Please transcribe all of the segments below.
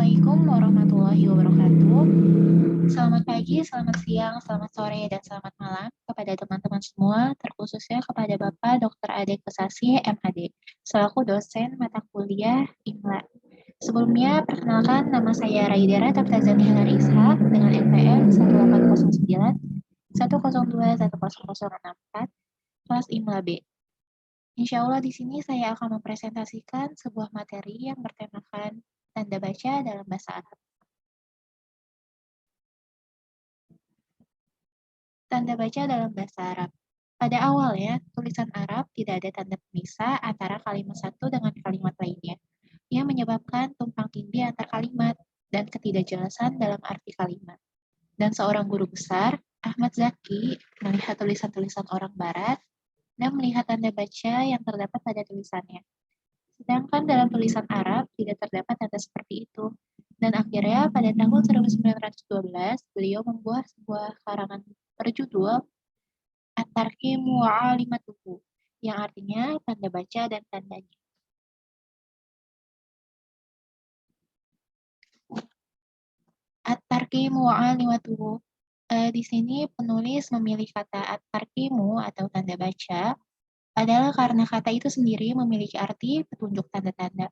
Assalamualaikum warahmatullahi wabarakatuh. Selamat pagi, selamat siang, selamat sore, dan selamat malam kepada teman-teman semua, terkhususnya kepada Bapak Dr. Ade Kesasi, MHD, selaku dosen mata kuliah IMLA. Sebelumnya, perkenalkan nama saya Raidera Taftazani Larisa dengan NPM 1809 102 10064, kelas IMLA B. Insya Allah di sini saya akan mempresentasikan sebuah materi yang bertemakan tanda baca dalam bahasa Arab. Tanda baca dalam bahasa Arab. Pada awalnya, tulisan Arab tidak ada tanda pemisah antara kalimat satu dengan kalimat lainnya, yang menyebabkan tumpang tindih antar kalimat dan ketidakjelasan dalam arti kalimat. Dan seorang guru besar, Ahmad Zaki, melihat tulisan-tulisan orang Barat dan melihat tanda baca yang terdapat pada tulisannya. Sedangkan dalam tulisan Arab tidak terdapat tanda seperti itu. Dan akhirnya pada tahun 1912, beliau membuat sebuah karangan berjudul At-Tarqimu wa Alimatuhu, yang artinya tanda baca dan tandanya. At-Tarqimu wa Alimatuhu. Di sini penulis memilih kata At-Tarqimu atau tanda baca adalah karena kata itu sendiri memiliki arti petunjuk tanda-tanda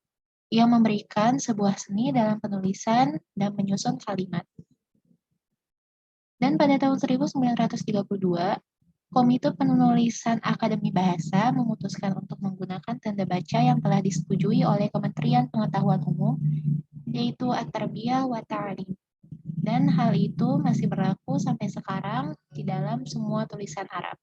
yang memberikan sebuah seni dalam penulisan dan menyusun kalimat. Dan pada tahun 1932, Komite Penulisan Akademi Bahasa memutuskan untuk menggunakan tanda baca yang telah disetujui oleh Kementerian Pengetahuan Umum, yaitu At-Tarbiyah wa Ta'lim. Dan hal itu masih berlaku sampai sekarang di dalam semua tulisan Arab.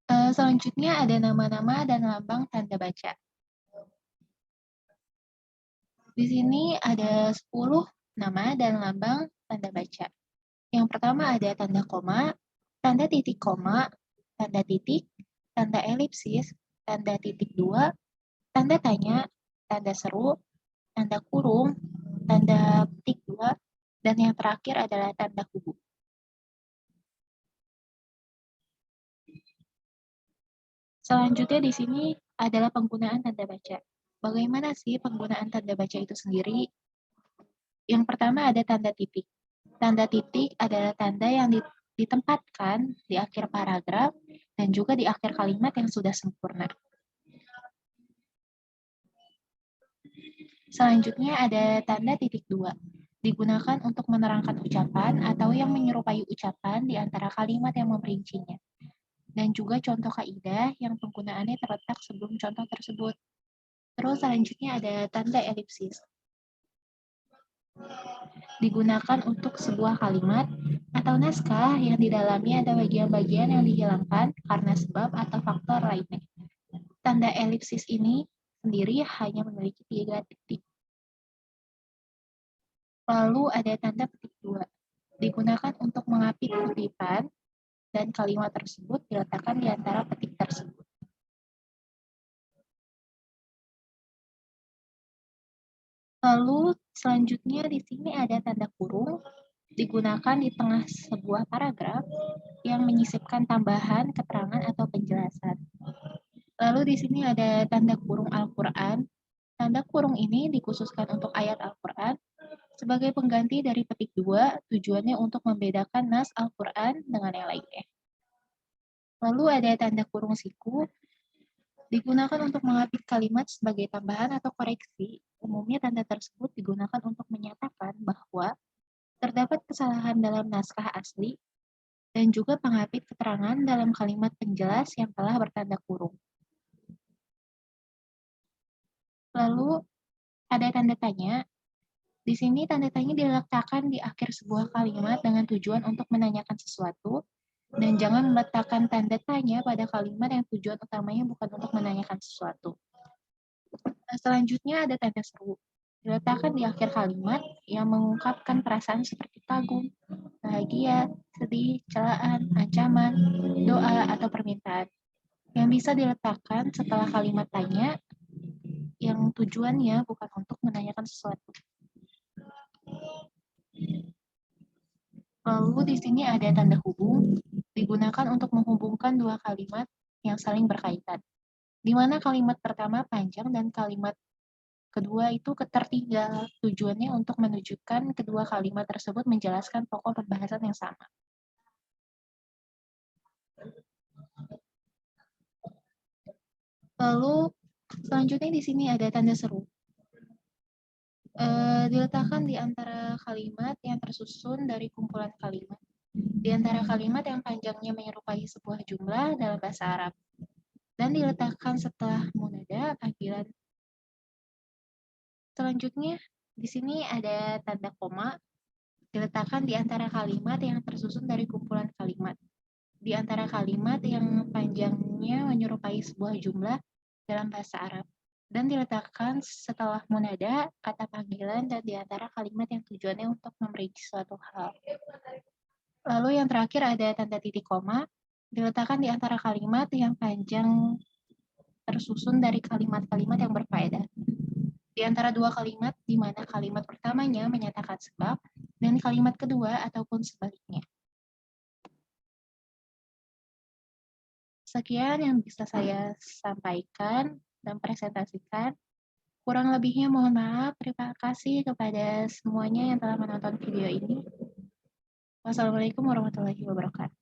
Selanjutnya ada nama-nama dan lambang tanda baca. Di sini ada 10 nama dan lambang tanda baca. Yang pertama ada tanda koma, tanda titik koma, tanda titik, tanda elipsis, tanda titik 2, tanda tanya, tanda seru, tanda kurung, tanda petik 2, dan yang terakhir adalah tanda kubu. Selanjutnya di sini adalah penggunaan tanda baca. Bagaimana sih penggunaan tanda baca itu sendiri? Yang pertama ada tanda titik. Tanda titik adalah tanda yang ditempatkan di akhir paragraf dan juga di akhir kalimat yang sudah sempurna. Selanjutnya ada tanda titik 2. Digunakan untuk menerangkan ucapan atau yang menyerupai ucapan di antara kalimat yang memperincinya. Dan juga contoh kaidah yang penggunaannya terletak sebelum contoh tersebut. Terus selanjutnya ada tanda elipsis. Digunakan untuk sebuah kalimat atau naskah yang di dalamnya ada bagian-bagian yang dihilangkan karena sebab atau faktor lainnya. Tanda elipsis ini sendiri hanya memiliki 3 titik. Lalu ada tanda petik 2. Digunakan untuk mengapit kutipan dan kalimat tersebut diletakkan di antara petik tersebut. Lalu selanjutnya di sini ada tanda kurung, digunakan di tengah sebuah paragraf yang menyisipkan tambahan, keterangan, atau penjelasan. Lalu di sini ada tanda kurung Al-Quran. Tanda kurung ini dikhususkan untuk ayat Al-Quran sebagai pengganti dari petik 2, tujuannya untuk membedakan nas Al-Quran dengan yang lainnya. Lalu ada tanda kurung siku, digunakan untuk mengapit kalimat sebagai tambahan atau koreksi. Umumnya tanda tersebut digunakan untuk menyatakan bahwa terdapat kesalahan dalam naskah asli dan juga pengapit keterangan dalam kalimat penjelas yang telah bertanda kurung. Lalu ada tanda tanya. Di sini tanda tanya diletakkan di akhir sebuah kalimat dengan tujuan untuk menanyakan sesuatu, dan jangan meletakkan tanda tanya pada kalimat yang tujuan utamanya bukan untuk menanyakan sesuatu. Selanjutnya ada tanda seru. Diletakkan di akhir kalimat yang mengungkapkan perasaan seperti kagum, bahagia, sedih, celaan, ancaman, doa, atau permintaan. Yang bisa diletakkan setelah kalimat tanya yang tujuannya bukan untuk menanyakan sesuatu. Lalu di sini ada tanda hubung, digunakan untuk menghubungkan dua kalimat yang saling berkaitan. di mana kalimat pertama panjang dan kalimat kedua itu tertinggal. Tujuannya untuk menunjukkan kedua kalimat tersebut menjelaskan pokok pembahasan yang sama. Lalu selanjutnya di sini ada tanda seru. Diletakkan di antara kalimat yang tersusun dari kumpulan kalimat. Di antara kalimat yang panjangnya menyerupai sebuah jumlah dalam bahasa Arab. Dan diletakkan setelah munada panggilan. Selanjutnya di sini ada tanda koma. Diletakkan di antara kalimat yang tersusun dari kumpulan kalimat. Di antara kalimat yang panjangnya menyerupai sebuah jumlah dalam bahasa Arab. Dan diletakkan setelah munada, kata panggilan, dan di antara kalimat yang tujuannya untuk memerinci suatu hal. Lalu yang terakhir ada tanda titik koma, diletakkan di antara kalimat yang panjang tersusun dari kalimat-kalimat yang berfaedah. Di antara dua kalimat, di mana kalimat pertamanya menyatakan sebab, dan kalimat kedua ataupun sebaliknya. Sekian yang bisa saya sampaikan dan presentasikan. Kurang lebihnya mohon maaf. Terima kasih kepada semuanya yang telah menonton video ini. Wassalamualaikum warahmatullahi wabarakatuh.